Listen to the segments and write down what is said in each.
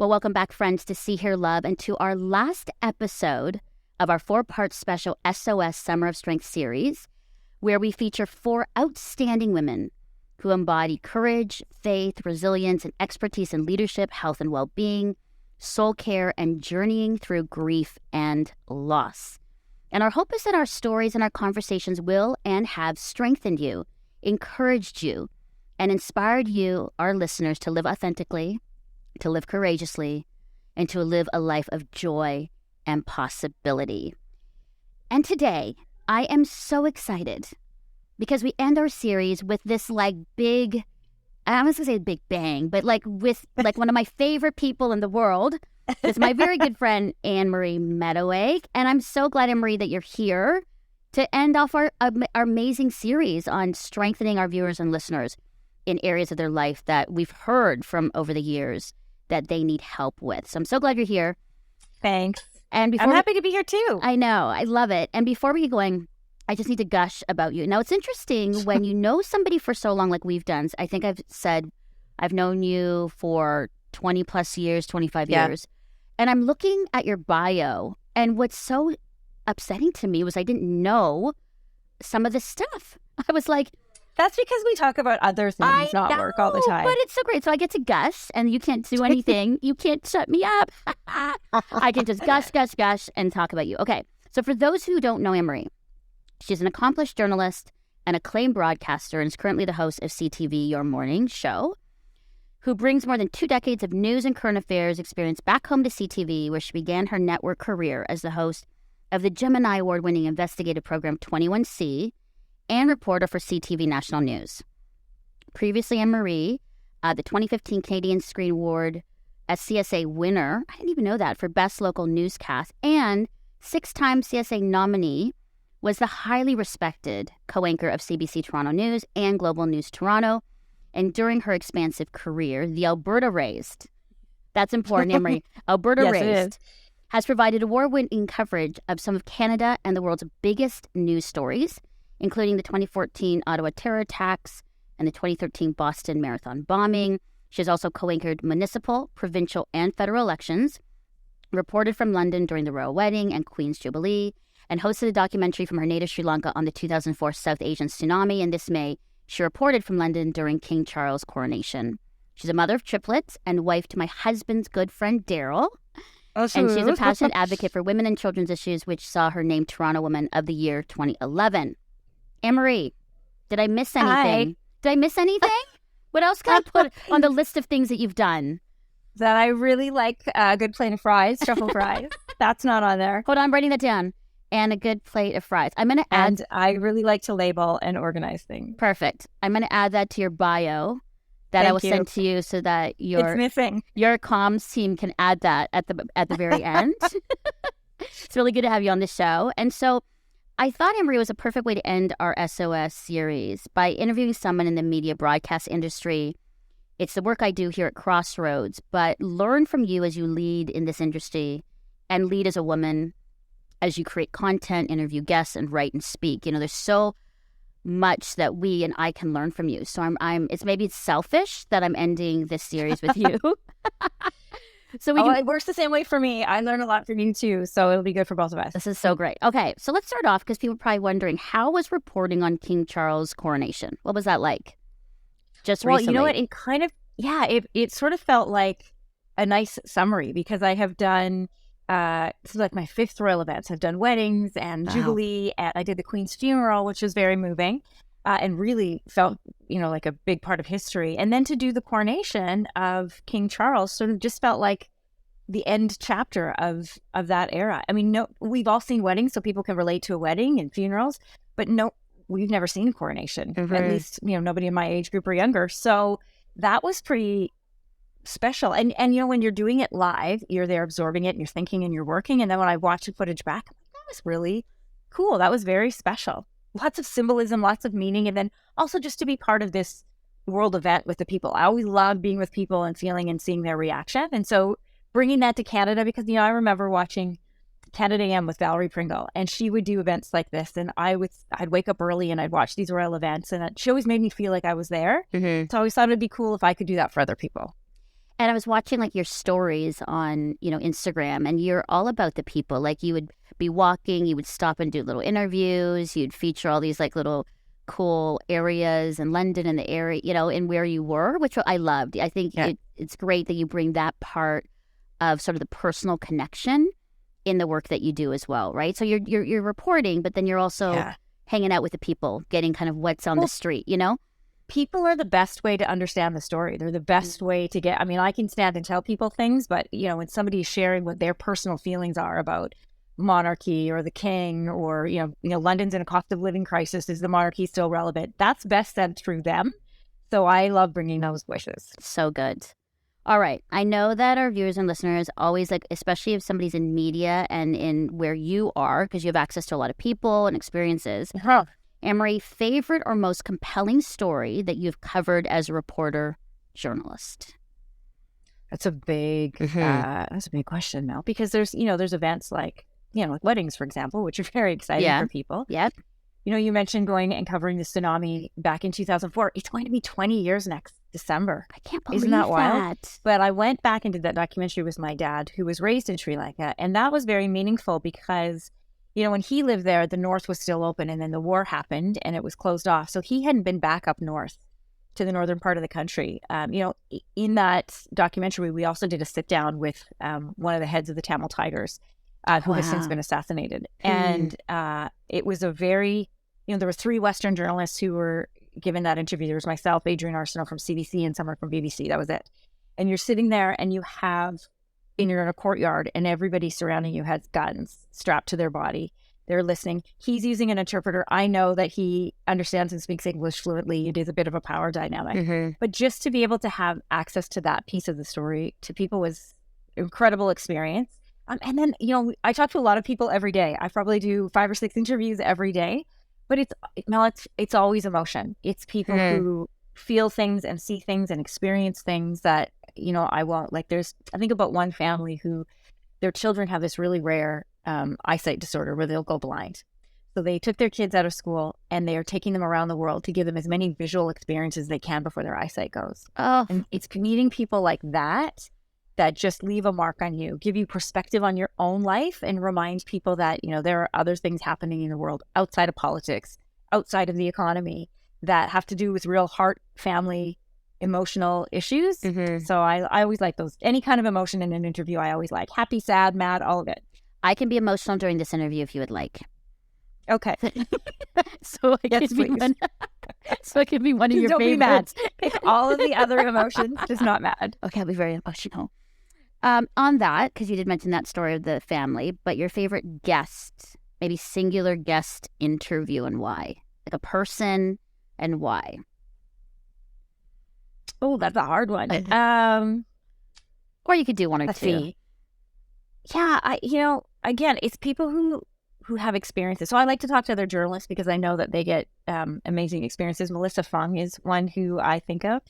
Well, welcome back, friends, to See, Hear, Love, and to our last episode of our 4-part special SOS Summer of Strength series, where we feature 4 outstanding women who embody courage, faith, resilience, and expertise in leadership, health and well-being, soul care, and journeying through grief and loss. And our hope is that our stories and our conversations will and have strengthened you, encouraged you, and inspired you, our listeners, to live authentically, to live courageously, and to live a life of joy and possibility. And today, I am so excited because we end our series with this big, I was going to say big bang, but with one of my favorite people in the world. It's my very good friend, Anne-Marie Mediwake. And I'm so glad, Anne-Marie, that you're here to end off our amazing series on strengthening our viewers and listeners in areas of their life that we've heard from over the years that they need help with. So I'm so glad you're here. Thanks. And I'm happy to be here too. I know. I love it. And before we get going, I just need to gush about you. Now, it's interesting when you know somebody for so long like we've done. I think I've said I've known you for 20 plus years, 25 years. And I'm looking at your bio. And what's so upsetting to me was I didn't know some of this stuff. I was like, that's because we talk about other things, not work all the time. But it's so great. So I get to gush, and you can't do anything. You can't shut me up. I can just gush, and talk about you. Okay. So for those who don't know Anne-Marie, she's an accomplished journalist, an acclaimed broadcaster, and is currently the host of CTV Your Morning show, who brings more than 2 decades of news and current affairs experience back home to CTV, where she began her network career as the host of the Gemini Award-winning investigative program 21C, and reporter for CTV National News. Previously, Anne-Marie, the 2015 Canadian Screen Award as CSA winner, I didn't even know that, for Best Local Newscast, and 6-time CSA nominee, was the highly respected co-anchor of CBC Toronto News and Global News Toronto. And during her expansive career, the Alberta Raised, that's important, Anne-Marie, Alberta Yes, Raised, has provided award-winning coverage of some of Canada and the world's biggest news stories, including the 2014 Ottawa terror attacks and the 2013 Boston Marathon bombing. She has also co-anchored municipal, provincial, and federal elections, reported from London during the royal wedding and Queen's Jubilee, and hosted a documentary from her native Sri Lanka on the 2004 South Asian tsunami. And this May, she reported from London during King Charles' coronation. She's a mother of triplets and wife to my husband's good friend, Daryl. Oh, and she's a passionate advocate for women and children's issues, which saw her named Toronto Woman of the Year 2011. Anne-Marie, did I miss anything? Hi. Did I miss anything? What else can I put on the list of things that you've done? That I really like a good plate of fries, truffle fries. That's not on there. Hold on, I'm writing that down. And a good plate of fries. I'm going to add... And I really like to label and organize things. Perfect. I'm going to add that to your bio that I will send to you so that it's missing. Your comms team can add that at the very end. It's really good to have you on the show. And so I thought Anne-Marie was a perfect way to end our SOS series by interviewing someone in the media broadcast industry. It's the work I do here at Crossroads, but learn from you as you lead in this industry and lead as a woman as you create content, interview guests, and write and speak. You know, there's so much that we and I can learn from you. So it's selfish that I'm ending this series with you. So it works the same way for me. I learn a lot from you too, so it'll be good for both of us. This is so great. Okay, so let's start off because people are probably wondering, how was reporting on King Charles' coronation? What was that like? Recently. You know what? It kind of, it sort of felt like a nice summary because I have done, this is like my 5th royal events. I've done weddings and Jubilee, and I did the Queen's funeral, which was very moving. And really felt, like a big part of history. And then to do the coronation of King Charles sort of just felt like the end chapter of that era. I mean, we've all seen weddings, so people can relate to a wedding and funerals, but we've never seen a coronation. Mm-hmm. At least, nobody in my age group or younger. So that was pretty special. And when you're doing it live, you're there absorbing it and you're thinking and you're working. And then when I watched the footage back, I'm like, that was really cool. That was very special. Lots of symbolism, lots of meaning, and then also just to be part of this world event with the people. I always love being with people and feeling and seeing their reaction. And so bringing that to Canada, because, I remember watching Canada AM with Valerie Pringle, and she would do events like this. And I'd wake up early and I'd watch these royal events, and she always made me feel like I was there. Mm-hmm. So I always thought it'd be cool if I could do that for other people. And I was watching like your stories on, Instagram, and you're all about the people. Like you would be walking, you would stop and do little interviews, you'd feature all these like little cool areas in London and the area, and where you were, which I loved. I think it's great that you bring that part of sort of the personal connection in the work that you do as well, right? So you're reporting, but then you're also hanging out with the people, getting kind of what's on the street, People are the best way to understand the story. They're the best way to get, I can stand and tell people things, but, when somebody's sharing what their personal feelings are about monarchy or the king or, London's in a cost of living crisis, is the monarchy still relevant? That's best said through them. So I love bringing those voices. So good. All right. I know that our viewers and listeners always like, especially if somebody's in media and in where you are, because you have access to a lot of people and experiences. Anne-Marie, favorite or most compelling story that you've covered as a reporter journalist? That's a big question, Mel, because there's events like weddings, for example, which are very exciting for people. Yep. You mentioned going and covering the tsunami back in 2004. It's going to be 20 years next December. I can't believe Isn't that wild? that. But I went back and did that documentary with my dad, who was raised in Sri Lanka, and that was very meaningful because when he lived there, the north was still open, and then the war happened and it was closed off. So he hadn't been back up north to the northern part of the country. In that documentary, we also did a sit down with one of the heads of the Tamil Tigers, who has since been assassinated. And it was a very, there were 3 Western journalists who were given that interview. There was myself, Adrian Arsenault from CBC, and someone from BBC. That was it. And you're sitting there and you're in a courtyard and everybody surrounding you has guns strapped to their body. They're listening. He's using an interpreter. I know that he understands and speaks English fluently. It is a bit of a power dynamic. But just to be able to have access to that piece of the story to people was an incredible experience. And then, I talk to a lot of people every day. I probably do 5 or 6 interviews every day. But it's always emotion. It's people who feel things and see things and experience things that, I won't. Like I think about one family who their children have this really rare eyesight disorder where they'll go blind. So they took their kids out of school and they are taking them around the world to give them as many visual experiences as they can before their eyesight goes. Oh. And it's meeting people like that just leave a mark on you, give you perspective on your own life, and remind people that, there are other things happening in the world outside of politics, outside of the economy, that have to do with real heart, family, emotional issues. So I always like those. Any kind of emotion in an interview, I always like. Happy, sad, mad, all of it. I can be emotional during this interview if you would like. Okay. So I can be one of your Don't favorites. Be mad. Pick all of the other emotions, just not mad. Okay, I'll be very emotional. On that, because you did mention that story of the family, but your favorite guest, maybe singular guest interview, and why? Like a person and why? Oh, that's a hard one. Or you could do one or two. Yeah, again, it's people who have experiences. So I like to talk to other journalists because I know that they get amazing experiences. Melissa Fung is one who I think of.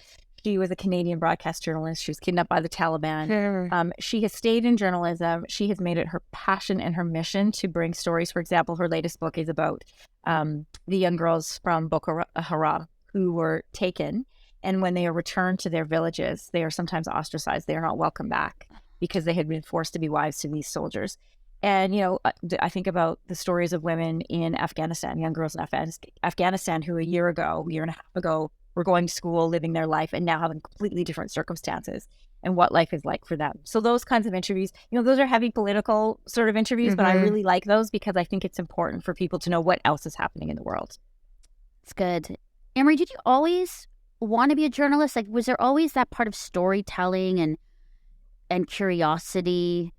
She was a Canadian broadcast journalist. She was kidnapped by the Taliban. She has stayed in journalism. She has made it her passion and her mission to bring stories. For example, her latest book is about the young girls from Boko Haram who were taken. And when they are returned to their villages, they are sometimes ostracized. They are not welcome back because they had been forced to be wives to these soldiers. And, I think about the stories of women in Afghanistan, young girls in Afghanistan who a year and a half ago, were going to school, living their life, and now having completely different circumstances and what life is like for them. So those kinds of interviews, those are heavy political sort of interviews, but I really like those because I think it's important for people to know what else is happening in the world. It's good. Anne-Marie, did you always want to be a journalist? Like, was there always that part of storytelling and curiosity,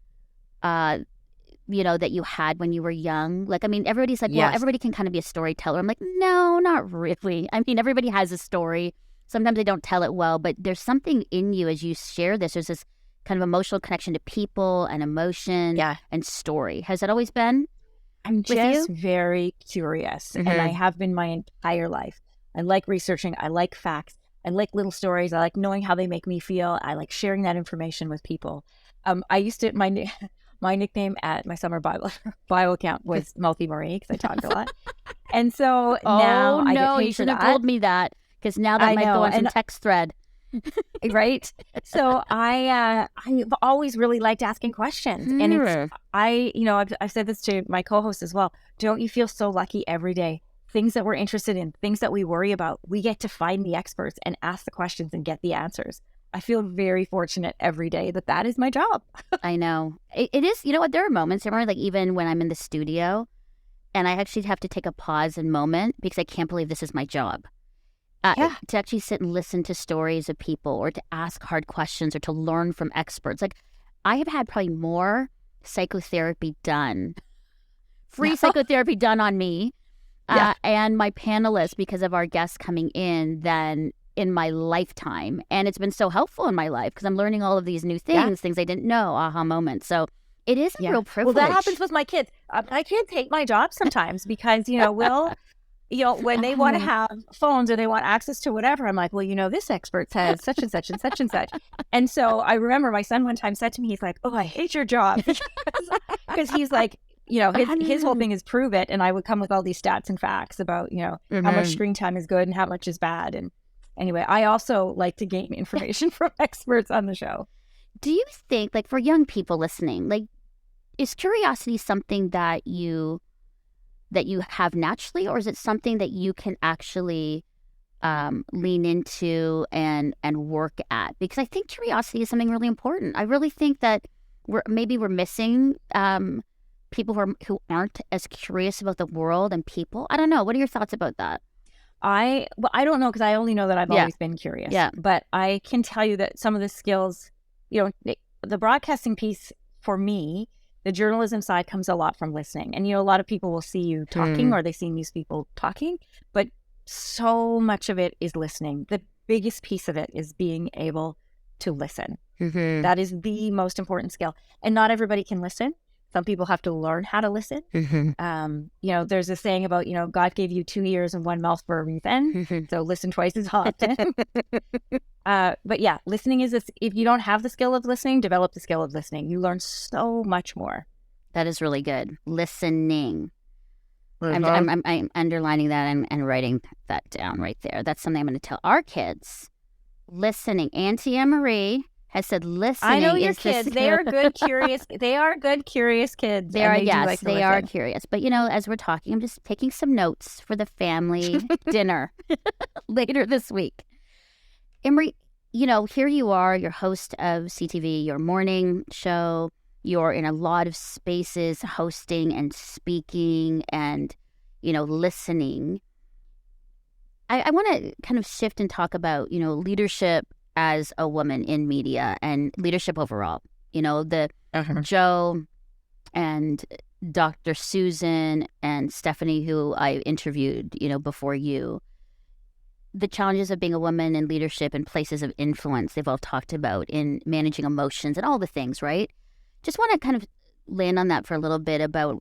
that you had when you were young? Like, everybody's like, well, everybody can kind of be a storyteller. I'm like, no, not really. Everybody has a story. Sometimes they don't tell it well, but there's something in you as you share this. There's this kind of emotional connection to people and emotion and story. Has that always been? I'm just very curious, and I have been my entire life. I like researching. I like facts. I like little stories. I like knowing how they make me feel. I like sharing that information with people. I used to, my nickname at my summer Bible camp was Multi Marie because I talked a lot. And so now I get paid you shouldn't have told me that, because now that might go on some text thread. Right. So I've always really liked asking questions. And I've said this to my co-host as well. Don't you feel so lucky every day? Things that we're interested in, things that we worry about, we get to find the experts and ask the questions and get the answers. I feel very fortunate every day that is my job. I know. It is, you know what, there are moments, Anne-Marie, like even when I'm in the studio and I actually have to take a pause and moment because I can't believe this is my job. To actually sit and listen to stories of people or to ask hard questions or to learn from experts. Like I have had probably more psychotherapy done, free psychotherapy done on me and my panelists because of our guests coming in than in my lifetime. And it's been so helpful in my life because I'm learning all of these new things, things I didn't know, aha moments. So it is a real privilege. Well, that happens with my kids. My kids hate my job sometimes because, when they want to have phones or they want access to whatever, I'm like, well, this expert says such and such and such and such. And so I remember my son one time said to me, he's like, oh, I hate your job. Because he's like, his whole thing is prove it. And I would come with all these stats and facts about, how much screen time is good and how much is bad. And anyway, I also like to gain information from experts on the show. Do you think, like for young people listening, like is curiosity something that you have naturally, or is it something that you can actually lean into and work at? Because I think curiosity is something really important. I really think that we're missing people who aren't as curious about the world and people. I don't know. What are your thoughts about that? I don't know, because I only know that I've always been curious. Yeah. But I can tell you that some of the skills, the broadcasting piece for me, the journalism side comes a lot from listening. And, a lot of people will see you talking or they see news people talking, but so much of it is listening. The biggest piece of it is being able to listen. That is the most important skill. And not everybody can listen. Some people have to learn how to listen. There's a saying about, God gave you 2 ears and 1 mouth for a reason. So listen twice as often. But yeah, listening is this. If you don't have the skill of listening, develop the skill of listening. You learn so much more. That is really good. Listening. I'm underlining that and writing that down right there. That's something I'm going to tell our kids. Listening. Auntie Anne-Marie has said listening. I know your kids. They are good, curious. They are good, curious kids. They are curious. But, as we're talking, I'm just taking some notes for the family dinner later this week. Anne-Marie, here you are, you're host of CTV Your Morning show. You're in a lot of spaces hosting and speaking and, listening. I want to kind of shift and talk about, leadership as a woman in media and leadership overall. Joe and Dr. Susan and Stephanie, who I interviewed, before you, the challenges of being a woman in leadership and places of influence, they've all talked about in managing emotions and all the things, right? Just want to kind of land on that for a little bit about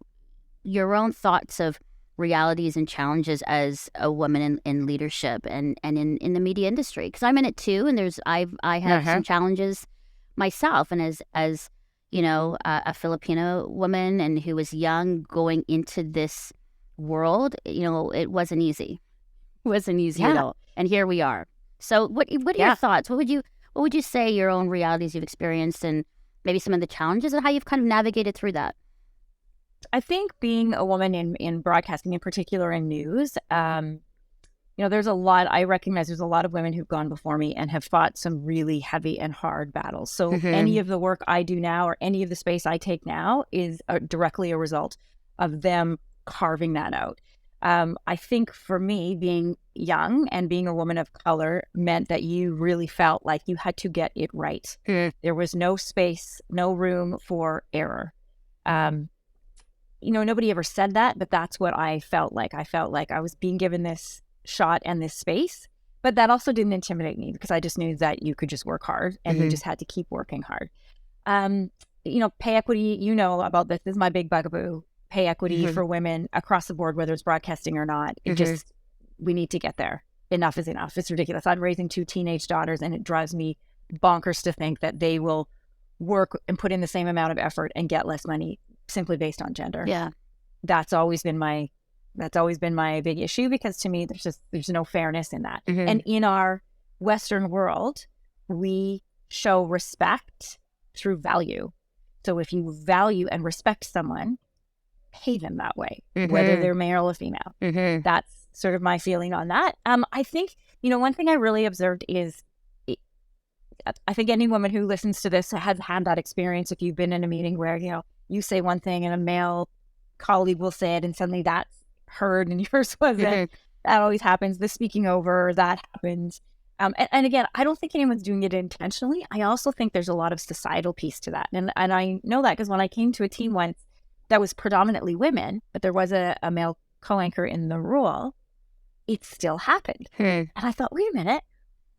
your own thoughts of realities and challenges as a woman in leadership and in the media industry, because I'm in it too, and I have some challenges myself, and as a Filipino woman and who was young going into this world, it wasn't easy. At all, and here we are. So what are your thoughts? What would you say your own realities you've experienced and maybe some of the challenges and how you've kind of navigated through that? I think being a woman in broadcasting, in particular in news, there's a lot, I recognize there's a lot of women who've gone before me and have fought some really heavy and hard battles. So any of the work I do now or any of the space I take now is directly a result of them carving that out. I think for me, being young and being a woman of color meant that you really felt like you had to get it right. There was no space, no room for error. Nobody ever said that, but that's what I felt like. I felt like I was being given this shot and this space, but that also didn't intimidate me because I just knew that you could just work hard and you just had to keep working hard. Pay equity, about this. This is my big bugaboo. Pay equity for women across the board, whether it's broadcasting or not. We need to get there. Enough is enough. It's ridiculous. I'm raising 2 teenage daughters and it drives me bonkers to think that they will work and put in the same amount of effort and get less money simply based on gender. Yeah. That's always been my big issue, because to me, there's no fairness in that. And in our Western world, we show respect through value. So if you value and respect someone, pay them that way, whether they're male or female. That's sort of my feeling on that. I think, one thing I really observed is, I think any woman who listens to this has had that experience. If you've been in a meeting where, you say one thing and a male colleague will say it and suddenly that's heard and yours wasn't. That always happens. The speaking over, that happens. And again, I don't think anyone's doing it intentionally. I also think there's a lot of societal piece to that. And I know that because when I came to a team once that was predominantly women, but there was a male co-anchor in the role, it still happened. And I thought, wait a minute,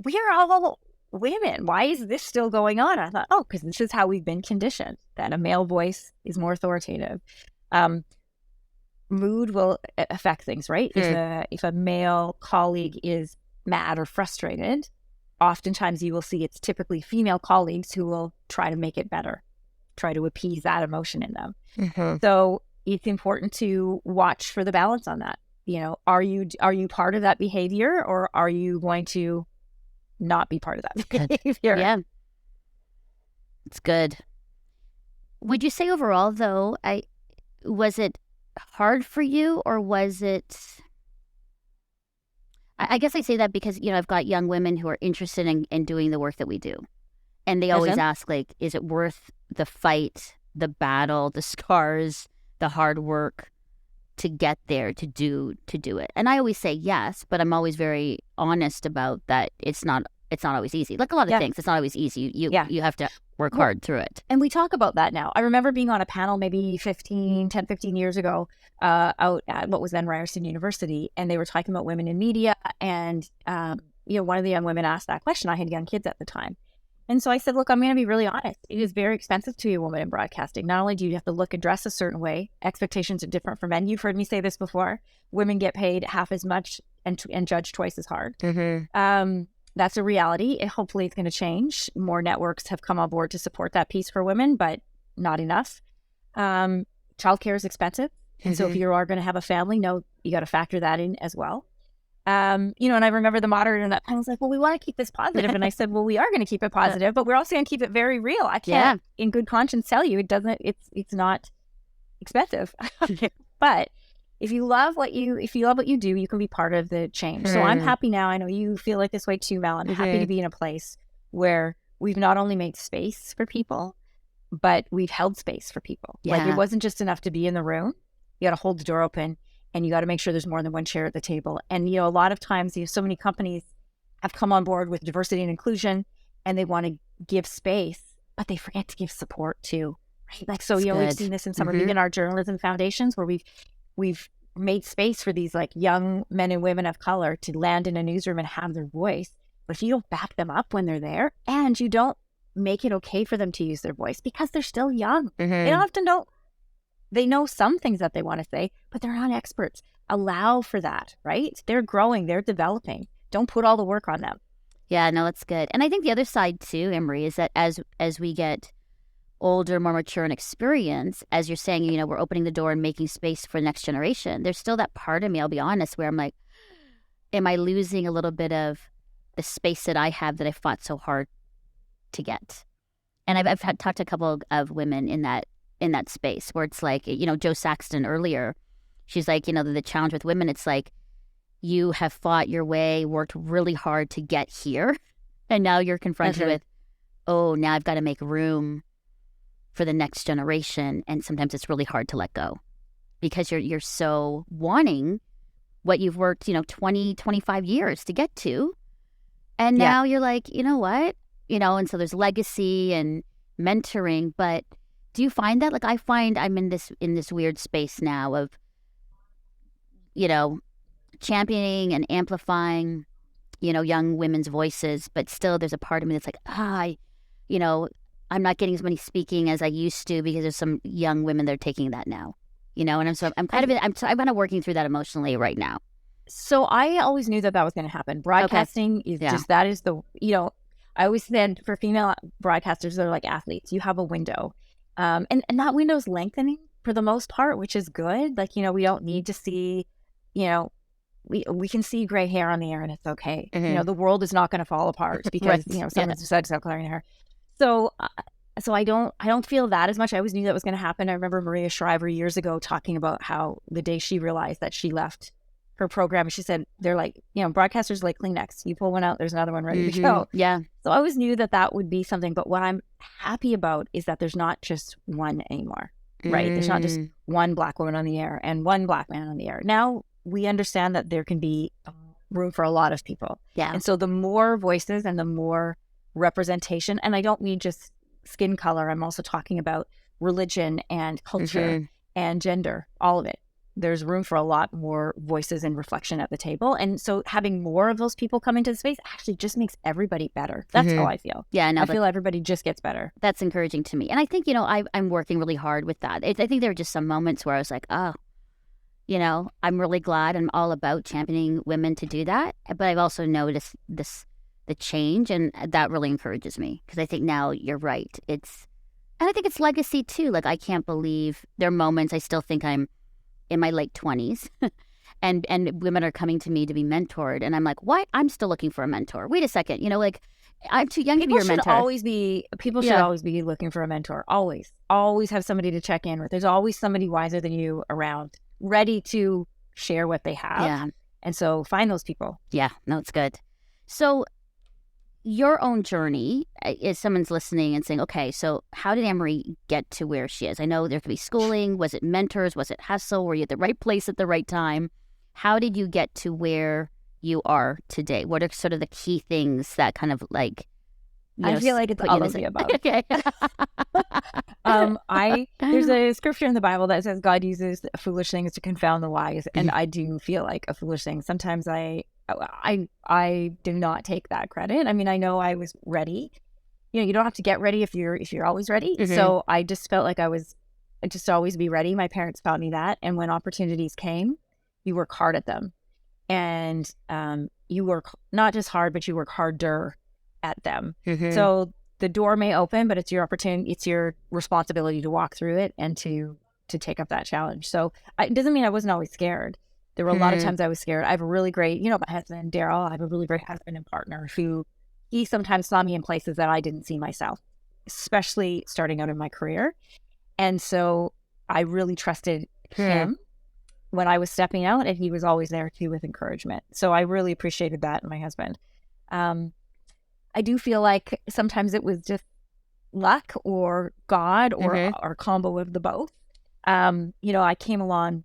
we are all women. Why is this still going on? I thought, because this is how we've been conditioned, that a male voice is more authoritative. Mood will affect things, right? If a male colleague is mad or frustrated, oftentimes you will see it's typically female colleagues who will try to make it better, try to appease that emotion in them. So it's important to watch for the balance on that. Are you part of that behavior, or are you going to not be part of that behavior? Yeah, it's good. Would you say overall, though, was it hard for you, or was it? I guess I say that because I've got young women who are interested in doing the work that we do, and they always ask, like, is it worth the fight, the battle, the scars, the hard work to get there, to do it? And I always say yes, but I'm always very honest about that. It's not always easy. Like a lot of things, it's not always easy. You have to work hard through it. And we talk about that now. I remember being on a panel maybe 10, 15 years ago out at what was then Ryerson University, and they were talking about women in media. And, one of the young women asked that question. I had young kids at the time. And so I said, look, I'm going to be really honest. It is very expensive to be a woman in broadcasting. Not only do you have to look and dress a certain way, expectations are different for men. You've heard me say this before. Women get paid half as much and judged twice as hard. That's a reality. Hopefully it's going to change. More networks have come on board to support that piece for women, but not enough. Childcare is expensive. And so if you are going to have a family, you got to factor that in as well. And I remember the moderator in that panel was like, well, we want to keep this positive. And I said, well, we are going to keep it positive, but we're also going to keep it very real. I can't in good conscience tell you it's not expensive. But if you love what you do, you can be part of the change. So I'm happy now. I know you feel like this way too, Mel. I'm happy to be in a place where we've not only made space for people, but we've held space for people. Like it wasn't just enough to be in the room. You got to hold the door open, and you got to make sure there's more than one chair at the table. And, a lot of times so many companies have come on board with diversity and inclusion, and they want to give space, but they forget to give support too. Right? Like, so, we've seen this in some of even our journalism foundations where we've made space for these like young men and women of color to land in a newsroom and have their voice. But if you don't back them up when they're there, and you don't make it okay for them to use their voice because they're still young, they often don't. They know some things that they want to say, but they're not experts. Allow for that, right? They're growing, they're developing. Don't put all the work on them. Yeah, no, that's good. And I think the other side too, Anne-Marie, is that as we get older, more mature in experience, as you're saying, we're opening the door and making space for the next generation. There's still that part of me, I'll be honest, where I'm like, am I losing a little bit of the space that I have that I fought so hard to get? And I've talked to a couple of women in that space where it's like, Jo Saxton earlier, she's like, the challenge with women, it's like, you have fought your way, worked really hard to get here, and now you're confronted with, now I've got to make room for the next generation. And sometimes it's really hard to let go because you're so wanting what you've worked, 20, 25 years to get to. And now you're like, you know what? And so there's legacy and mentoring, but do you find that? Like, I find I'm in this weird space now of, championing and amplifying, young women's voices, but still there's a part of me that's like, I'm not getting as many speaking as I used to because there's some young women that are taking that now, and I'm kind of working through that emotionally right now. So I always knew that was going to happen. Broadcasting is just, that is the, I always said for female broadcasters, they're like athletes. You have a window. And that window's lengthening for the most part, which is good. Like, we don't need to see, we can see gray hair on the air and it's okay. Mm-hmm. You know, the world is not going to fall apart because, Right. you know, someone's decided to stop coloring hair. So, so I don't feel that as much. I always knew that was going to happen. I remember Maria Shriver years ago talking about how the day she realized that she left her program, she said, they're like, you know, broadcasters like Kleenex. You pull one out, there's another one ready to go. Yeah. So I always knew that that would be something. But what I'm happy about is that there's not just one anymore, right? There's not just one Black woman on the air and one Black man on the air. Now we understand that there can be room for a lot of people. Yeah. And so the more voices and the more representation, and I don't mean just skin color, I'm also talking about religion and culture and gender, all of it. There's room for a lot more voices and reflection at the table. And so having more of those people come into the space actually just makes everybody better. That's how I feel. Yeah, I feel everybody just gets better. That's encouraging to me. And I think, you know, I'm working really hard with that. I think there are just some moments where I was like, oh, you know, I'm really glad I'm all about championing women to do that. But I've also noticed the change, and that really encourages me because I think now you're right. And I think it's legacy too. Like, I can't believe there are moments I still think I'm in my late 20s and women are coming to me to be mentored. And I'm like, what? I'm still looking for a mentor. Wait a second. You know, like, I'm too young to be your mentor. People should always be looking for a mentor. Always have somebody to check in with. There's always somebody wiser than you around, ready to share what they have. Yeah. And so find those people. Yeah, no, it's good. So your own journey, if someone's listening and saying, okay, so how did Anne-Marie get to where she is? I know there could be schooling. Was it mentors? Was it hustle? Were you at the right place at the right time? How did you get to where you are today? What are sort of the key things that kind of like, I feel like it's all of the above. Okay. There's a scripture in the Bible that says God uses foolish things to confound the wise. And I do feel like a foolish thing. Sometimes I do not take that credit. I mean, I know I was ready. You know, you don't have to get ready if you're always ready. So I just felt like I just always be ready. My parents taught me that. And when opportunities came, you work hard at them. And you work not just hard, but you work harder at them. So the door may open, but it's your opportunity. It's your responsibility to walk through it and to take up that challenge. So it doesn't mean I wasn't always scared. There were a lot of times I was scared. I have a really great, you know, my husband, Daryl, I have a really great husband and partner who he sometimes saw me in places that I didn't see myself, especially starting out in my career. And so I really trusted him when I was stepping out, and he was always there too with encouragement. So I really appreciated that in my husband. I do feel like sometimes it was just luck or God or a combo of the both. You know, I came along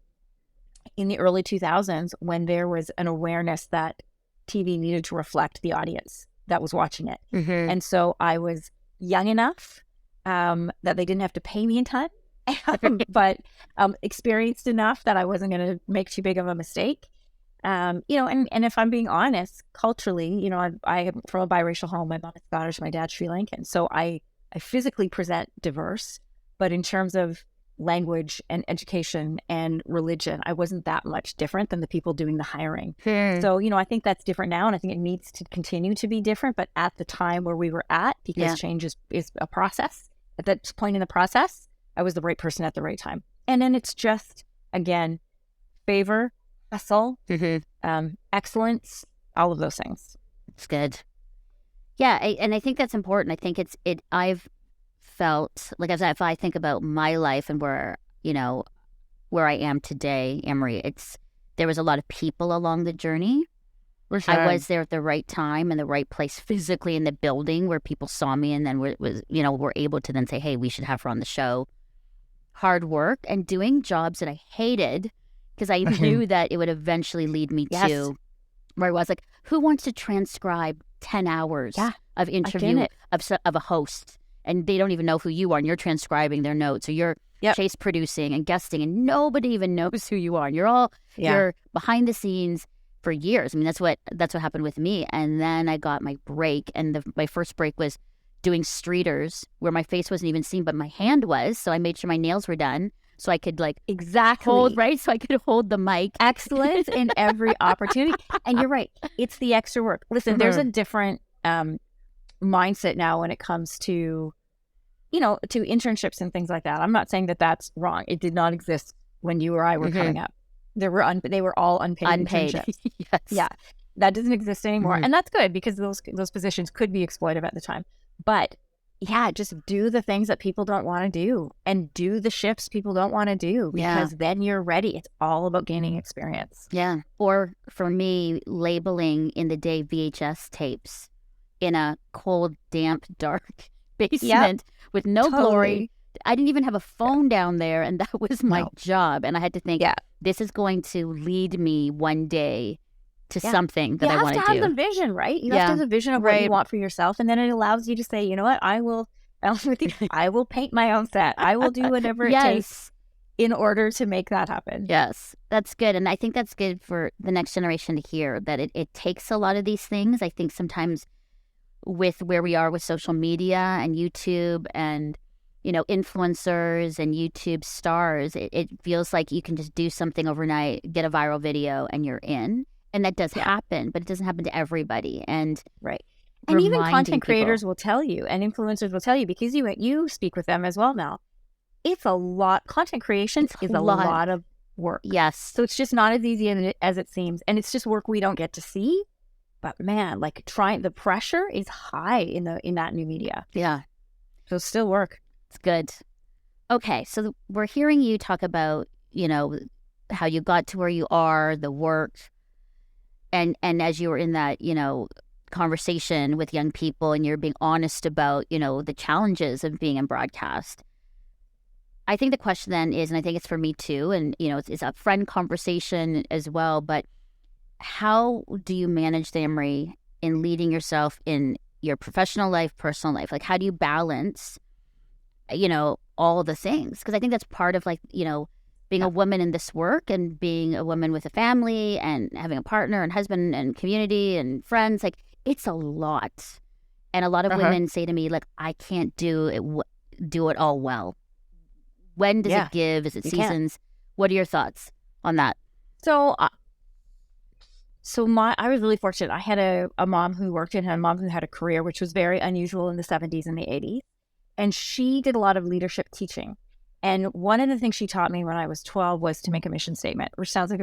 in the early 2000s when there was an awareness that TV needed to reflect the audience that was watching it. And so I was young enough that they didn't have to pay me in time, but experienced enough that I wasn't going to make too big of a mistake. You know, and if I'm being honest, culturally, you know, I am from a biracial home. My mom is Scottish, my dad's Sri Lankan. So I physically present diverse, but in terms of language and education and religion, I wasn't that much different than the people doing the hiring. So, you know, I think that's different now, and I think it needs to continue to be different. But at the time where we were at, because change is a process, at that point in the process, I was the right person at the right time. And then it's just, again, favor, hustle, excellence, all of those things. It's good. Yeah, and I think that's important. I think I've felt like, as if I think about my life and where I am today, Anne-Marie, there was a lot of people along the journey. For sure. I was there at the right time and the right place physically in the building where people saw me and then were able to then say, hey, we should have her on the show. Hard work and doing jobs that I hated because I knew that it would eventually lead me to where I was like, who wants to transcribe 10 hours of interview of a host? And they don't even know who you are, and you're transcribing their notes, or you're chase producing and guesting, and nobody even knows who you are. And you're behind the scenes for years. I mean, that's what happened with me. And then I got my break, and my first break was doing streeters, where my face wasn't even seen, but my hand was. So I made sure my nails were done, so I could so I could hold the mic. Excellence in every opportunity. And you're right, it's the extra work. Listen, there's a different mindset now when it comes to, you know, to internships and things like that. I'm not saying that that's wrong. It did not exist when you or I were coming up. they were all unpaid internships. Yes. Yeah. That doesn't exist anymore. And that's good because those positions could be exploitive at the time. But yeah, just do the things that people don't want to do and do the shifts people don't want to do because then you're ready. It's all about gaining experience. Yeah. Or for me, labeling in the day VHS tapes in a cold, damp, dark basement with no glory. I didn't even have a phone down there, and that was my job. And I had to think, this is going to lead me one day to something that I want to do. You have to have the vision, right? You have to have the vision of what you want for yourself, and then it allows you to say, you know what, I will paint my own set. I will do whatever it takes in order to make that happen. Yes, that's good. And I think that's good for the next generation to hear, that it takes a lot of these things. I think sometimes with where we are with social media and YouTube and influencers and YouTube stars, it feels like you can just do something overnight, get a viral video, and you're in. And that does happen, but it doesn't happen to everybody. And and even content creators will tell you, and influencers will tell you, because you speak with them as well now. It's a lot. Content creation is a lot of work. Yes. So it's just not as easy as it seems, and it's just work we don't get to see. But man, the pressure is high in that new media. Yeah. So it's still work. It's good. Okay, so we're hearing you talk about, how you got to where you are, the work, and as you were in that, conversation with young people, and you're being honest about, the challenges of being in broadcast. I think the question then is, and I think it's for me too, and, it's a friend conversation as well, but how do you manage, Anne-Marie, in leading yourself in your professional life, personal life? Like, how do you balance all the things? Because I think that's part of being a woman in this work, and being a woman with a family and having a partner and husband and community and friends. Like, it's a lot. And a lot of women say to me, I can't do it all well. When does it give? Is it seasons? What are your thoughts on that? So I was really fortunate. I had a mom who worked and a mom who had a career, which was very unusual in the 70s and the 80s. And she did a lot of leadership teaching. And one of the things she taught me when I was 12 was to make a mission statement, which sounds like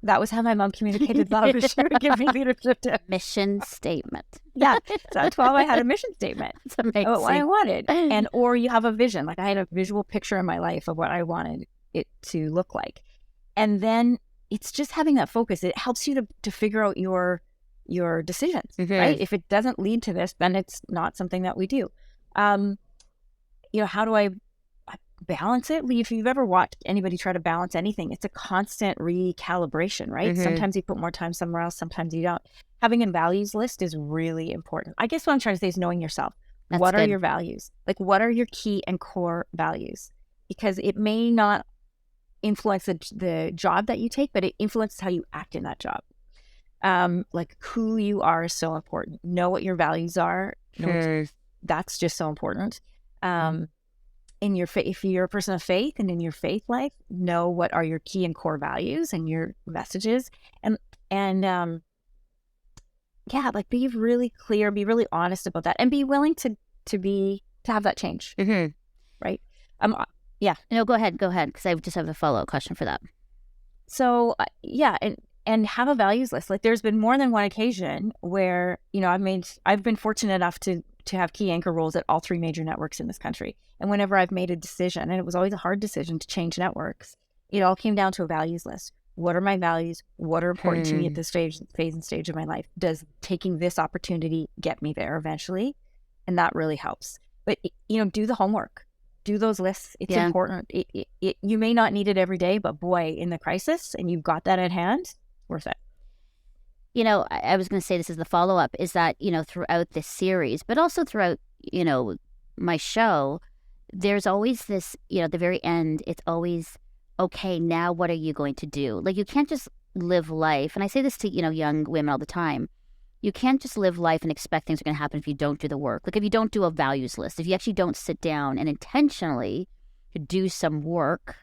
that was how my mom communicated love. She would give me leadership tips. Mission statement. Yeah. So at 12, I had a mission statement. That's amazing. What I wanted. Or you have a vision. I had a visual picture in my life of what I wanted it to look like. And then it's just having that focus. It helps you to figure out your decisions, right? If it doesn't lead to this, then it's not something that we do. How do I balance it? If you've ever watched anybody try to balance anything, it's a constant recalibration, right? Sometimes you put more time somewhere else, sometimes you don't. Having a values list is really important. I guess what I'm trying to say is knowing yourself. What are your values? What are your key and core values? Because it may not influence the job that you take, but it influences how you act in that job. Who you are is so important. Know what your values are. That's just so important. If you're a person of faith and in your faith life, know what are your key and core values and your messages, and be really clear, be really honest about that, and be willing to have that change. Right? No, go ahead, because I just have a follow-up question for that. So and have a values list. There's been more than one occasion where I've been fortunate enough to have key anchor roles at all three major networks in this country. And whenever I've made a decision, and it was always a hard decision to change networks, it all came down to a values list. What are my values? What are important to me at this phase and stage of my life? Does taking this opportunity get me there eventually? And that really helps. But, do the homework. Do those lists. It's important. You may not need it every day, but boy, in the crisis, and you've got that at hand, worth it. I was going to say, this is the follow-up, is that, throughout this series, but also throughout, my show, there's always this, at the very end, it's always, okay, now what are you going to do? You can't just live life. And I say this to, young women all the time. You can't just live life and expect things are going to happen if you don't do the work. If you don't do a values list, if you actually don't sit down and intentionally do some work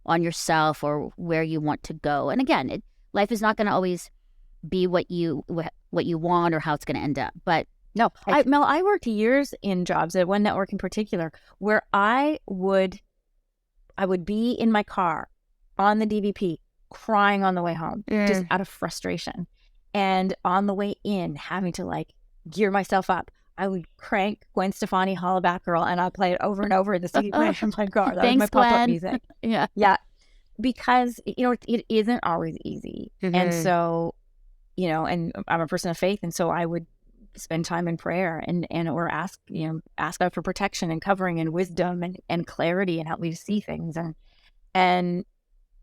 on yourself or where you want to go. And again, life is not going to always be what you want or how it's going to end up. But no, Mel, I worked years in jobs at one network in particular where I would be in my car on the DVP crying on the way home, just out of frustration. And on the way in, having to like gear myself up, I would crank Gwen Stefani, Hollaback Girl, and I'd play it over and over in the CD player in my car. That Thanks, was my pop-up Gwen. music. Yeah. Yeah. Because, you know, it isn't always easy. And so, you know, and I'm a person of faith. And so I would spend time in prayer and or ask God for protection and covering and wisdom and clarity and help me to see things. And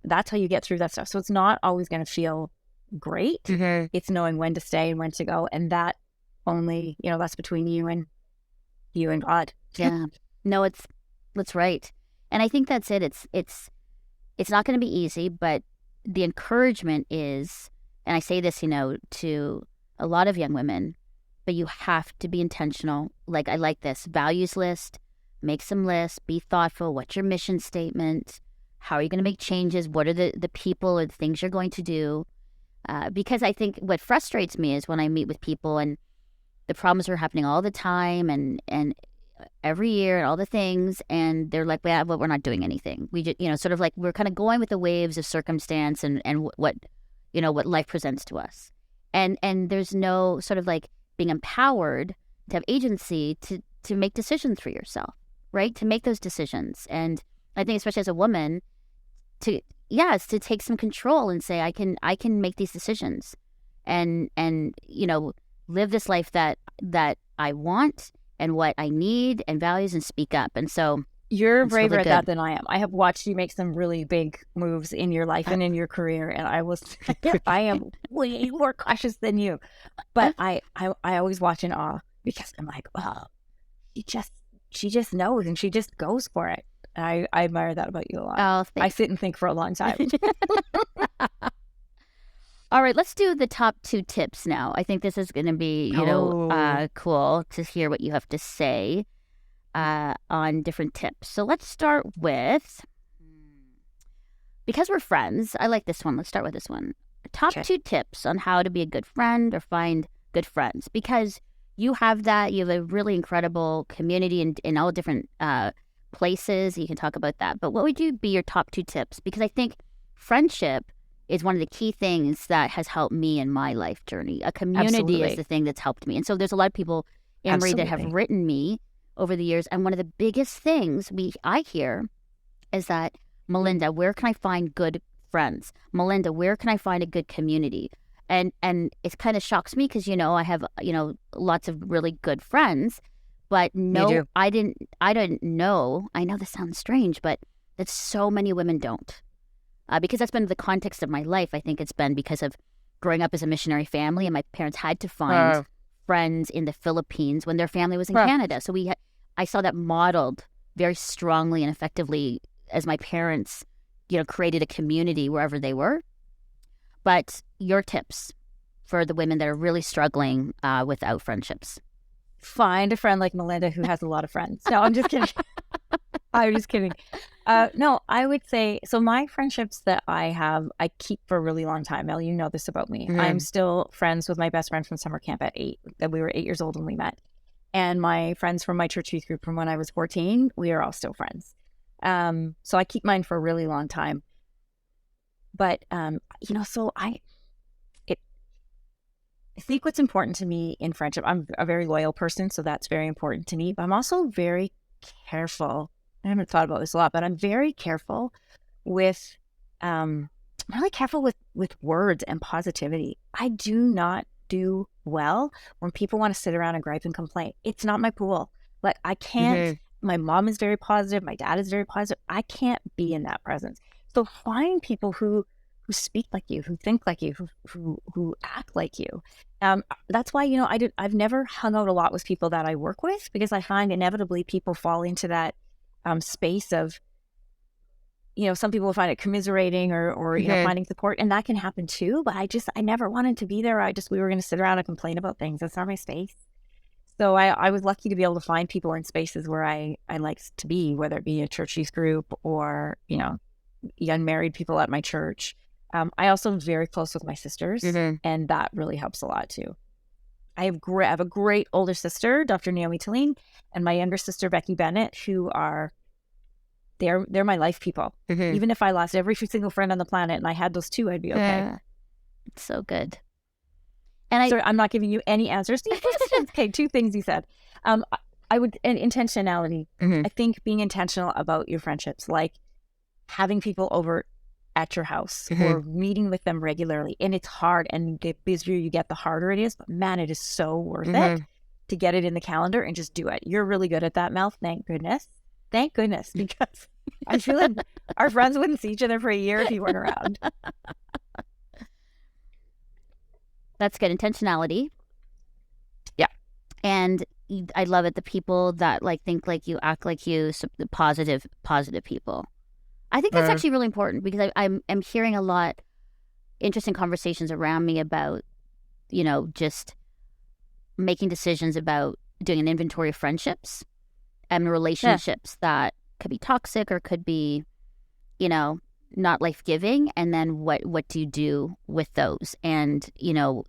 that's how you get through that stuff. So it's not always going to feel great. It's knowing when to stay and when to go. And that only, you know, that's between you and God. Yeah. No, that's right. And I think that's it. It's not going to be easy, but the encouragement is, and I say this, you know, to a lot of young women, but you have to be intentional. Like, I like this values list, make some lists, be thoughtful. What's your mission statement? How are you going to make changes? What are the people or the things you're going to do? Because I think what frustrates me is when I meet with people and the problems are happening all the time and every year and all the things, and they're like, well, we're not doing anything. We just, you know, sort of like we're kind of going with the waves of circumstance and what, you know, what life presents to us. And there's no sort of like being empowered to have agency to make decisions for yourself, right? To make those decisions. And I think especially as a woman, to take some control and say, I can make these decisions and you know, live this life that I want and what I need and values and speak up. And so you're braver at that than I am. I have watched you make some really big moves in your life and in your career, and I am way more cautious than you. But I always watch in awe because I'm like, oh, she just knows and she just goes for it. I admire that about you a lot. Oh, thanks. I sit and think for a long time. All right, let's do the top 2 tips now. I think this is going to be, you know, cool to hear what you have to say on different tips. So let's start with, because we're friends, I like this one. Let's start with this one. Top 2 tips on how to be a good friend or find good friends. Because you have that. You have a really incredible community in all different places. You can talk about that. But what would be your top 2 tips? Because I think friendship is one of the key things that has helped me in my life journey. A community is the thing that's helped me. And so there's a lot of people, Anne-Marie, that have written me over the years. And one of the biggest things I hear is that, Melinda, where can I find good friends? Melinda, where can I find a good community? And it kind of shocks me because, you know, I have, you know, lots of really good friends. But no, I didn't know. I know this sounds strange, but that so many women don't. Because that's been the context of my life. I think it's been because of growing up as a missionary family, and my parents had to find friends in the Philippines when their family was in Canada. So I saw that modeled very strongly and effectively as my parents, you know, created a community wherever they were. But your tips for the women that are really struggling without friendships? Find a friend like Melinda who has a lot of friends. No, I'm just kidding. I'm just kidding. No, I would say, so my friendships that I have, I keep for a really long time. Mel, you know this about me. I'm still friends with my best friend from summer camp at 8. We were 8 years old when we met. And my friends from my church youth group from when I was 14, we are all still friends. So I keep mine for a really long time. But, you know, so I think what's important to me in friendship, I'm a very loyal person, so that's very important to me. But I'm also very careful. I haven't thought about this a lot, but I'm very careful with, I'm really careful with words and positivity. I do not do well when people want to sit around and gripe and complain. It's not my pool. Like, I can't, my mom is very positive. My dad is very positive. I can't be in that presence. So find people who speak like you, who think like you, who act like you. That's why, you know, I've never hung out a lot with people that I work with, because I find inevitably people fall into that space of, you know, some people find it commiserating or you know, finding support, and that can happen too. But I never wanted to be there. We were going to sit around and complain about things. That's not my space. So I was lucky to be able to find people in spaces where I liked to be, whether it be a church youth group or, you know, young married people at my church. I also am very close with my sisters, and that really helps a lot too. I have a great older sister, Dr. Naomi Talene, and my younger sister, Becky Bennett, who are they're my life people. Even if I lost every single friend on the planet and I had those two, I'd be okay. It's so good. And Sorry, I'm not giving you any answers. Okay, two things you said. I would, and intentionality. I think being intentional about your friendships, like having people over at your house or meeting with them regularly. And it's hard, and the busier you get, the harder it is. But man, it is so worth it to get it in the calendar and just do it. You're really good at that, Mel. Thank goodness. Thank goodness, because I feel like our friends wouldn't see each other for a year if you weren't around. That's good. Intentionality. Yeah. And I love it. The people that like think like you, act like you, so the positive people. I think that's actually really important, because I'm hearing a lot interesting conversations around me about, you know, just making decisions about doing an inventory of friendships and relationships that could be toxic or could be, you know, not life-giving. And then what do you do with those? And, you know,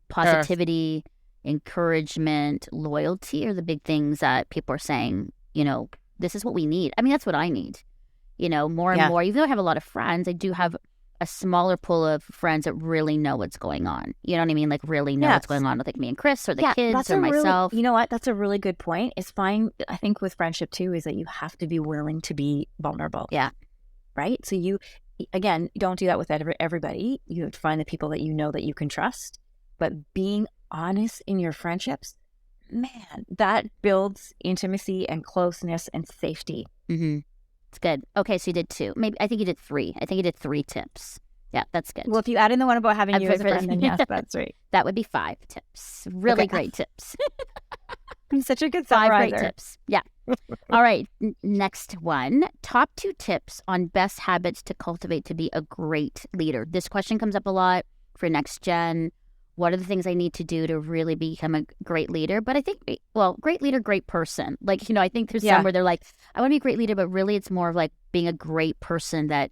positivity, encouragement, loyalty are the big things that people are saying, you know, this is what we need. I mean, that's what I need. You know, more and more, even though I have a lot of friends, I do have a smaller pool of friends that really know what's going on. You know what I mean? Like really know what's going on with like me and Chris or the kids or myself. You know what? That's a really good point. It's fine. I think with friendship too, is that you have to be willing to be vulnerable. Yeah. Right? So you, again, don't do that with everybody. You have to find the people that you know that you can trust. But being honest in your friendships, man, that builds intimacy and closeness and safety. It's good. Okay, so you did 2. Maybe I think you did 3. I think you did 3 tips. Yeah, that's good. Well, if you add in the one about having you as a friend, then yes, that's right. That would be 5 tips. Really great tips. I'm such a good summarizer. 5 great tips. Yeah. All right. Next one. Top 2 tips on best habits to cultivate to be a great leader. This question comes up a lot for next gen. What are the things I need to do to really become a great leader? But I think, well, great leader, great person. Like, you know, I think there's some where they're like, I want to be a great leader, but really it's more of like being a great person that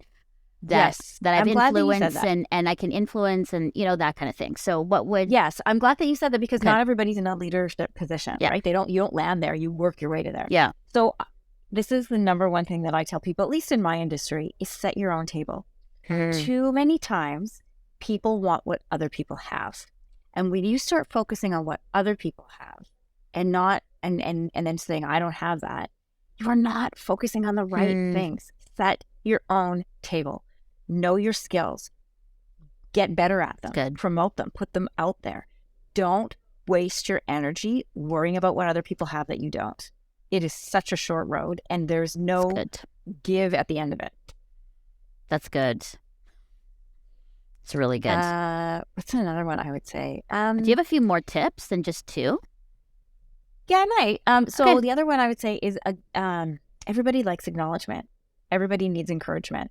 I've influenced and I can influence and, you know, that kind of thing. So what would... Yes, I'm glad that you said that, because not everybody's in a leadership position, right? You don't land there. You work your way to there. Yeah. So this is the number one thing that I tell people, at least in my industry, is set your own table. Too many times people want what other people have. And when you start focusing on what other people have and not, and then saying, I don't have that, you are not focusing on the right things. Set your own table. Know your skills. Get better at them. Good. Promote them. Put them out there. Don't waste your energy worrying about what other people have that you don't. It is such a short road, and there's no give at the end of it. That's good. It's really good. What's another one I would say? Do you have a few more tips than just 2? Yeah, I might. So the other one I would say is everybody likes acknowledgement. Everybody needs encouragement.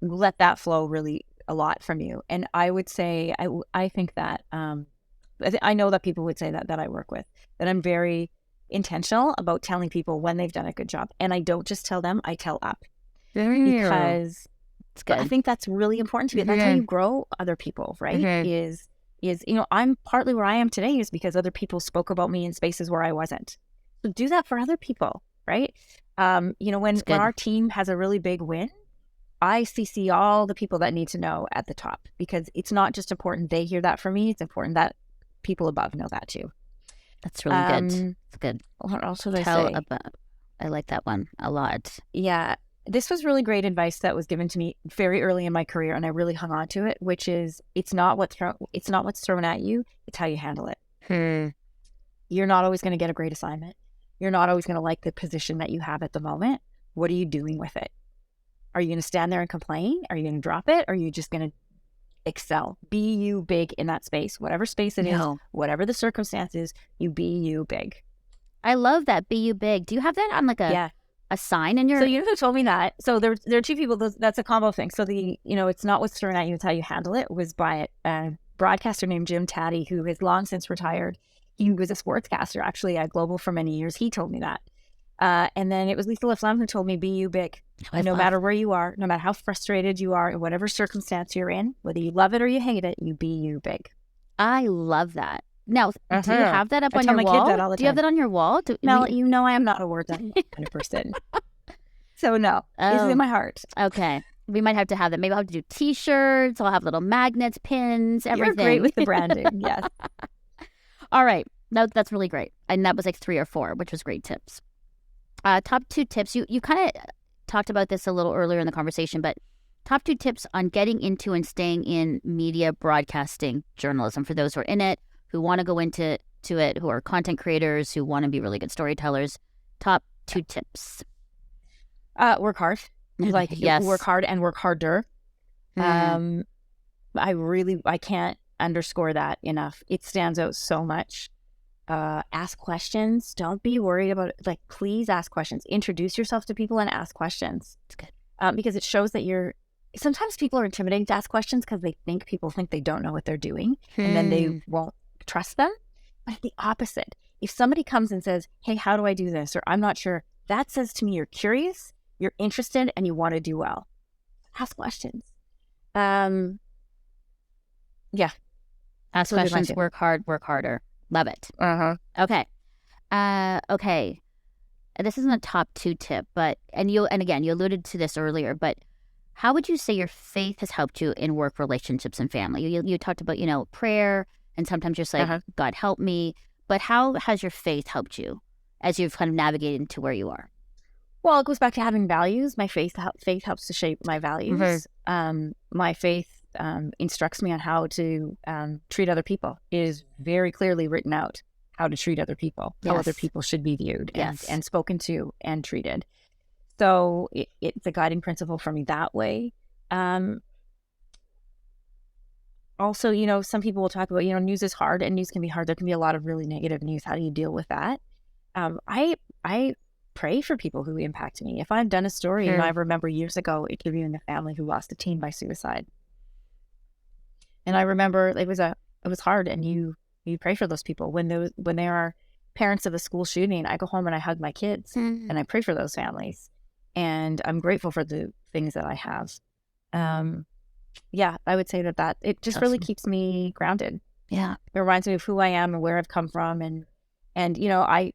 Let that flow really a lot from you. And I would say, I think that, I know that people would say that I work with, that I'm very intentional about telling people when they've done a good job. And I don't just tell them, I tell up. Because it's good. I think that's really important to me. That's how you grow other people, right? Is, you know, I'm partly where I am today is because other people spoke about me in spaces where I wasn't. So do that for other people, right? You know, when our team has a really big win, I CC all the people that need to know at the top, because it's not just important they hear that from me. It's important that people above know that too. That's really good. It's good. What else would I say? I like that one a lot. Yeah. This was really great advice that was given to me very early in my career, and I really hung on to it, which is it's not what's thrown at you, it's how you handle it. You're not always going to get a great assignment. You're not always going to like the position that you have at the moment. What are you doing with it? Are you going to stand there and complain? Are you going to drop it? Or are you just going to excel? Be you big in that space, whatever space it is, whatever the circumstances, you be you big. I love that. Be you big. Do you have that on like a sign in your... So you know who told me that? So there are 2 people, that's a combo thing. So it's not what's thrown at you, it's how you handle it, was by a broadcaster named Jim Taddy, who has long since retired. He was a sportscaster, actually, at Global for many years. He told me that. And then it was Lisa Laflamme who told me, be you big. No matter where you are, no matter how frustrated you are, in whatever circumstance you're in, whether you love it or you hate it, you be you big. I love that. Now, do you have that up on your wall? Do you have that on your wall? Mel, you know I am not a word kind of person. So no, it's in my heart. Okay. We might have to have that. Maybe I'll have to do T-shirts. I'll have little magnets, pins, everything. You're great with the branding. Yes. All right. That's really great. And that was like 3 or 4, which was great tips. Top 2 tips. You kind of talked about this a little earlier in the conversation, but top 2 tips on getting into and staying in media broadcasting journalism for those who are in it, who want to go into it, who are content creators, who want to be really good storytellers. Top 2 tips. Work hard. Like yes. Work hard and work harder. I can't underscore that enough. It stands out so much. Ask questions. Don't be worried about it. Like, please ask questions. Introduce yourself to people and ask questions. It's good. Because it shows that sometimes people are intimidating to ask questions because people think they don't know what they're doing and then they won't trust them. But the opposite. If somebody comes and says, hey, how do I do this? Or I'm not sure. That says to me, you're curious, you're interested, and you want to do well. Ask questions. Yeah. Ask questions, work hard, work harder. Love it. Okay. Okay. This isn't a top 2 tip, but, and again, you alluded to this earlier, but how would you say your faith has helped you in work relationships and family? You talked about, prayer, and sometimes just like, God help me. But how has your faith helped you as you've kind of navigated into where you are? Well, it goes back to having values. My faith helps to shape my values. My faith instructs me on how to treat other people. It is very clearly written out how to treat other people, how other people should be viewed and spoken to and treated. So it's a guiding principle for me that way. Also, some people will talk about, news is hard and news can be hard. There can be a lot of really negative news. How do you deal with that? I pray for people who impact me. If I've done a story, I remember years ago interviewing a family who lost a teen by suicide. And I remember it was hard, and you pray for those people. When there are parents of a school shooting, I go home and I hug my kids and I pray for those families. And I'm grateful for the things that I have. Yeah, I would say that it just really keeps me grounded. Yeah. It reminds me of who I am and where I've come from. And I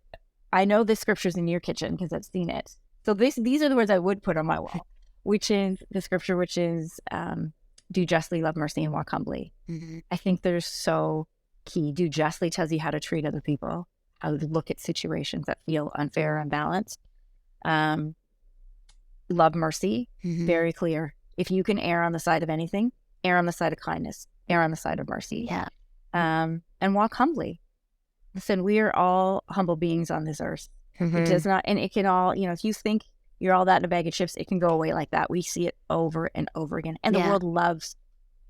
know this scripture's in your kitchen because I've seen it. So these are the words I would put on my wall, which is the scripture, which is do justly, love mercy, and walk humbly. I think they're so key. Do justly tells you how to treat other people, how to look at situations that feel unfair or unbalanced. Love mercy, very clear. If you can err on the side of anything, err on the side of kindness, err on the side of mercy. Yeah. And walk humbly. Listen, we are all humble beings on this earth. It does not, and it can all, if you think you're all that in a bag of chips, it can go away like that. We see it over and over again. And the world loves,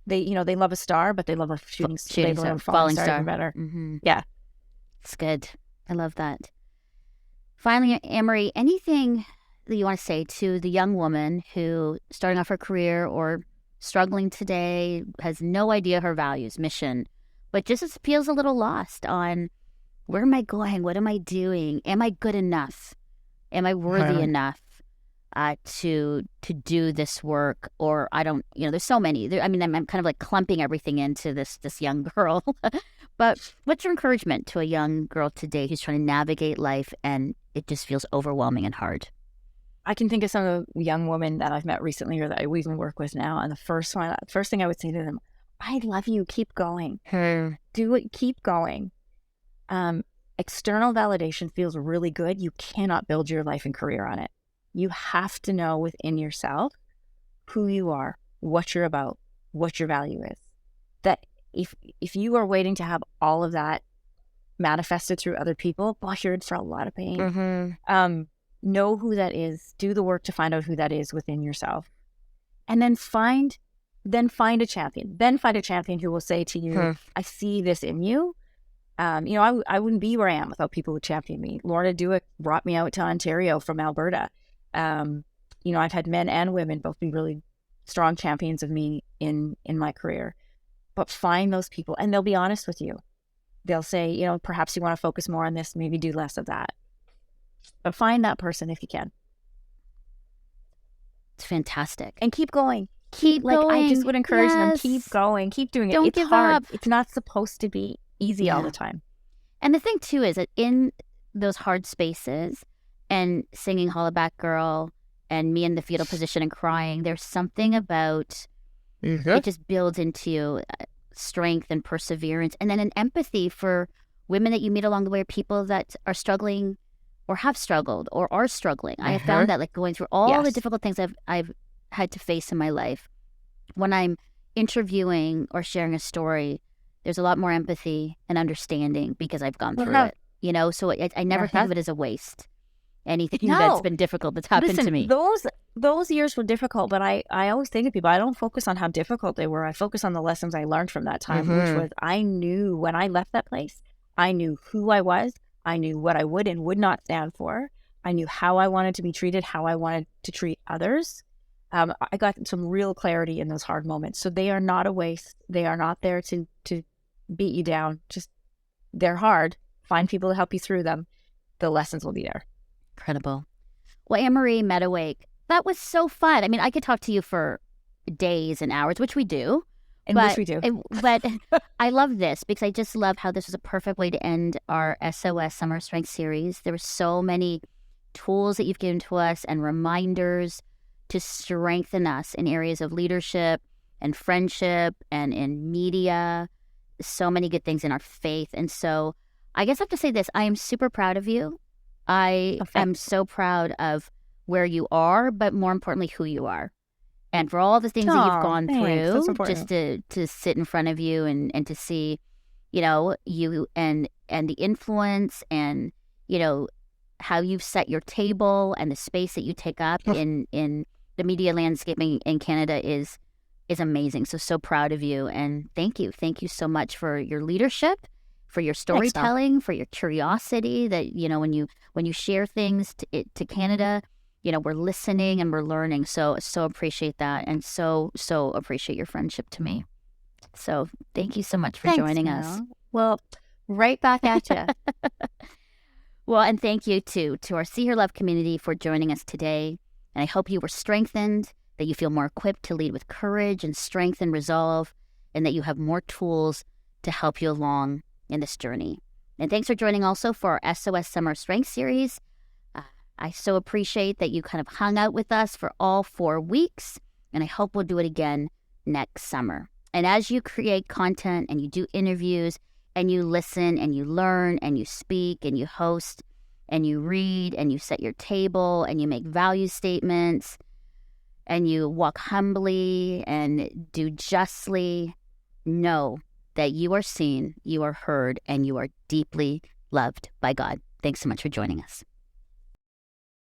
they love a star, but they love a shooting star, falling star even better. Yeah. It's good. I love that. Finally, Anne-Marie, anything that you want to say to the young woman who starting off her career or struggling today, has no idea her values, mission, but just feels a little lost on where am I going? What am I doing? Am I good enough? Am I worthy enough to do this work? Or I don't, there's so many. I'm kind of like clumping everything into this young girl. But what's your encouragement to a young girl today who's trying to navigate life and it just feels overwhelming and hard? I can think of some young women that I've met recently or that I even work with now. And the first thing I would say to them, I love you. Keep going. Do it. Keep going. External validation feels really good. You cannot build your life and career on it. You have to know within yourself who you are, what you're about, what your value is. That if you are waiting to have all of that manifested through other people, boy, you're in for a lot of pain. Know who that is. Do the work to find out who that is within yourself, and then find a champion. Then find a champion who will say to you, "I see this in you." I wouldn't be where I am without people who champion me. Lorna Dewick brought me out to Ontario from Alberta. I've had men and women both be really strong champions of me in my career. But find those people, and they'll be honest with you. They'll say, perhaps you want to focus more on this, maybe do less of that. But find that person if you can. It's fantastic. And keep going. Keep going. I just would encourage them, keep going, keep doing it. Don't it's give hard. up. It's not supposed to be easy all the time. And the thing too is that in those hard spaces and singing Hollaback Girl and me in the fetal position and crying, there's something about it just builds into strength and perseverance, and then an empathy for women that you meet along the way, or people that are struggling or have struggled or are struggling. I have found that, like, going through all the difficult things I've had to face in my life, when I'm interviewing or sharing a story, there's a lot more empathy and understanding because I've gone through it, you know? So I never think of it as a waste. Anything that's been difficult that's happened to me. Those years were difficult, but I always think of people, I don't focus on how difficult they were. I focus on the lessons I learned from that time, which was, I knew when I left that place, I knew who I was. I knew what I would and would not stand for. I knew how I wanted to be treated, how I wanted to treat others. I got some real clarity in those hard moments. So they are not a waste. They are not there to beat you down. Just, they're hard. Find people to help you through them. The lessons will be there. Incredible. Well, Anne-Marie Mediwake, that was so fun. I mean, I could talk to you for days and hours, which we do. But I love this because I just love how this was a perfect way to end our SOS Summer Strength series. There were so many tools that you've given to us and reminders to strengthen us in areas of leadership and friendship and in media. So many good things in our faith. And so I guess I have to say this. I am super proud of you. I am so proud of where you are, but more importantly, who you are. And for all the things that you've gone through, just to sit in front of you and to see, you know, you and the influence and, you know, how you've set your table and the space that you take up in the media landscape in Canada is amazing. So proud of you. And thank you. Thank you so much for your leadership, for your storytelling, for your curiosity that, you know, when you share things to Canada, you know, we're listening and we're learning. So appreciate that. And so appreciate your friendship to me. So thank you so much for joining us. Well, right back at you. Well, and thank you to our See Her Love community for joining us today. And I hope you were strengthened, that you feel more equipped to lead with courage and strength and resolve, and that you have more tools to help you along in this journey. And thanks for joining also for our SOS Summer Strength series. I so appreciate that you kind of hung out with us for all 4 weeks, and I hope we'll do it again next summer. And as you create content and you do interviews and you listen and you learn and you speak and you host and you read and you set your table and you make value statements and you walk humbly and do justly, know that you are seen, you are heard, and you are deeply loved by God. Thanks so much for joining us.